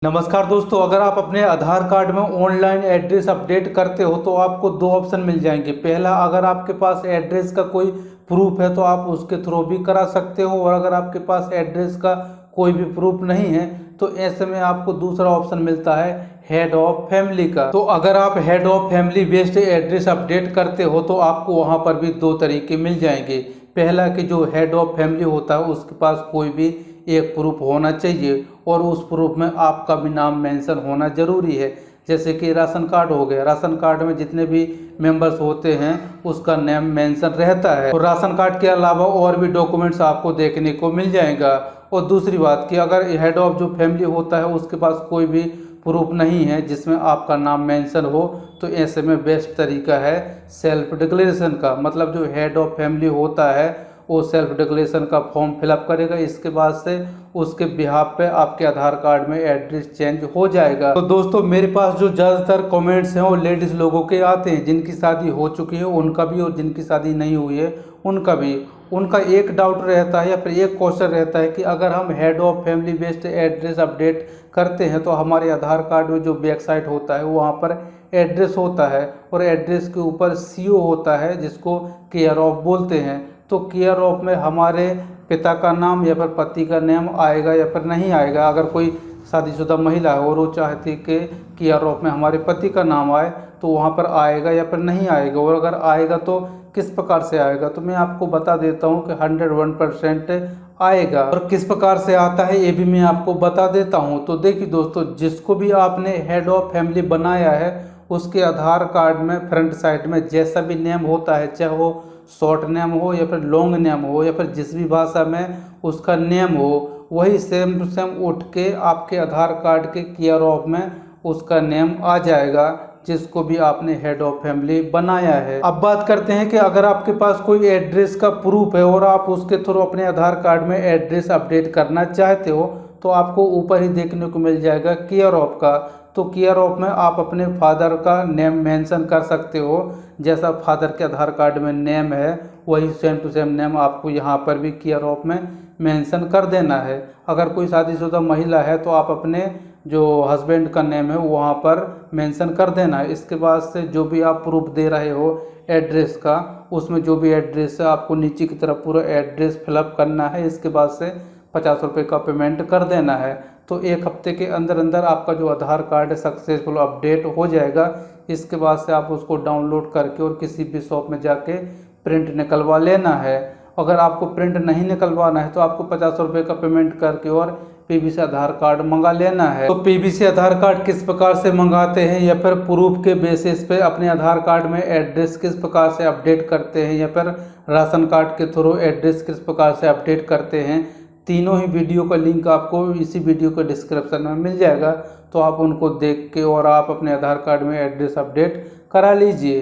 नमस्कार दोस्तों, अगर आप अपने आधार कार्ड में ऑनलाइन एड्रेस अपडेट करते हो तो आपको दो ऑप्शन मिल जाएंगे। पहला, अगर आपके पास एड्रेस का कोई प्रूफ है तो आप उसके थ्रू भी करा सकते हो, और अगर आपके पास एड्रेस का कोई भी प्रूफ नहीं है तो ऐसे में आपको दूसरा ऑप्शन मिलता है हेड ऑफ फैमिली का। तो अगर आप head of family based address update करते हो तो आपको वहाँ पर भी दो तरीके मिल जाएंगे। पहला कि जो हेड ऑफ फैमिली होता है उसके पास कोई भी एक प्रूफ होना चाहिए और उस प्रूफ में आपका भी नाम मेंशन होना जरूरी है। जैसे कि राशन कार्ड हो गया, राशन कार्ड में जितने भी मेंबर्स होते हैं उसका नेम मेंशन रहता है, और राशन कार्ड के अलावा और भी डॉक्यूमेंट्स आपको देखने को मिल जाएगा। और दूसरी बात कि अगर हेड ऑफ जो फैमिली होता है उसके पास कोई भी प्रूफ नहीं है जिसमें आपका नाम मेंशन हो, तो ऐसे में बेस्ट तरीका है सेल्फ डिक्लेरेशन का। मतलब जो हेड ऑफ फैमिली होता है वो सेल्फ डिक्लेरेशन का फॉर्म फिलअप करेगा, इसके बाद से उसके बिहाफ पे आपके आधार कार्ड में एड्रेस चेंज हो जाएगा। तो दोस्तों, मेरे पास जो ज़्यादातर कमेंट्स हैं वो लेडीज़ लोगों के आते हैं, जिनकी शादी हो चुकी है उनका भी और जिनकी शादी नहीं हुई है उनका भी। उनका एक डाउट रहता है या फिर एक क्वेश्चन रहता है कि अगर हम head of family based address update करते हैं तो हमारे आधार कार्ड में जो बैक साइड होता है वहाँ पर एड्रेस होता है और एड्रेस के ऊपर CO होता है जिसको केयर ऑफ बोलते हैं। तो केयर ऑफ में हमारे पिता का नाम या फिर पति का नाम आएगा या फिर नहीं आएगा। अगर कोई शादीशुदा महिला है और वो चाहती कि केयर ऑफ में हमारे पति का नाम आए तो वहाँ पर आएगा या फिर नहीं आएगा, और अगर आएगा तो किस प्रकार से आएगा। तो मैं आपको बता देता हूँ कि 101% आएगा, और किस प्रकार से आता है ये भी मैं आपको बता देता हूँ। तो देखिए दोस्तों, जिसको भी आपने हेड ऑफ फैमिली बनाया है उसके आधार कार्ड में फ्रंट साइड में जैसा भी नेम होता है, चाहे वो शॉर्ट नेम हो या फिर लॉन्ग नेम हो या फिर जिस भी भाषा में उसका नेम हो, वही सेम टू सेम उठ के आपके आधार कार्ड के केयर ऑफ में उसका नेम आ जाएगा, जिसको भी आपने हेड ऑफ फैमिली बनाया है। अब बात करते हैं कि अगर आपके पास कोई एड्रेस का प्रूफ है और आप उसके थ्रू अपने आधार कार्ड में एड्रेस अपडेट करना चाहते हो तो आपको ऊपर ही देखने को मिल जाएगा केयर ऑफ का। तो केयर ऑफ में आप अपने फादर का नेम मेंशन कर सकते हो, जैसा फादर के आधार कार्ड में नेम है वही सेम टू सेम नेम आपको यहाँ पर भी केयर ऑफ में मेंशन कर देना है। अगर कोई शादीशुदा महिला है तो आप अपने जो हस्बैंड का नेम है वहाँ पर मेंशन कर देना है। इसके बाद से जो भी आप प्रूफ दे रहे हो एड्रेस का, उसमें जो भी एड्रेस है आपको नीचे की तरफ पूरा एड्रेस फिलअप करना है। इसके बाद से 50 रुपये का पेमेंट कर देना है। तो एक हफ्ते के अंदर अंदर आपका जो आधार कार्ड सक्सेसफुल अपडेट हो जाएगा। इसके बाद से आप उसको डाउनलोड करके और किसी भी शॉप में जाके प्रिंट निकलवा लेना है। अगर आपको प्रिंट नहीं निकलवाना है तो आपको 50 रुपये का पेमेंट करके और PVC आधार कार्ड मंगा लेना है। तो PVC आधार कार्ड किस प्रकार से मंगाते हैं या फिर प्रूफ के बेसिस पे अपने आधार कार्ड में एड्रेस किस प्रकार से अपडेट करते हैं या फिर राशन कार्ड के थ्रू एड्रेस किस प्रकार से अपडेट करते हैं, तीनों ही वीडियो का लिंक आपको इसी वीडियो के डिस्क्रिप्शन में मिल जाएगा। तो आप उनको देख के और आप अपने आधार कार्ड में एड्रेस अपडेट करा लीजिए।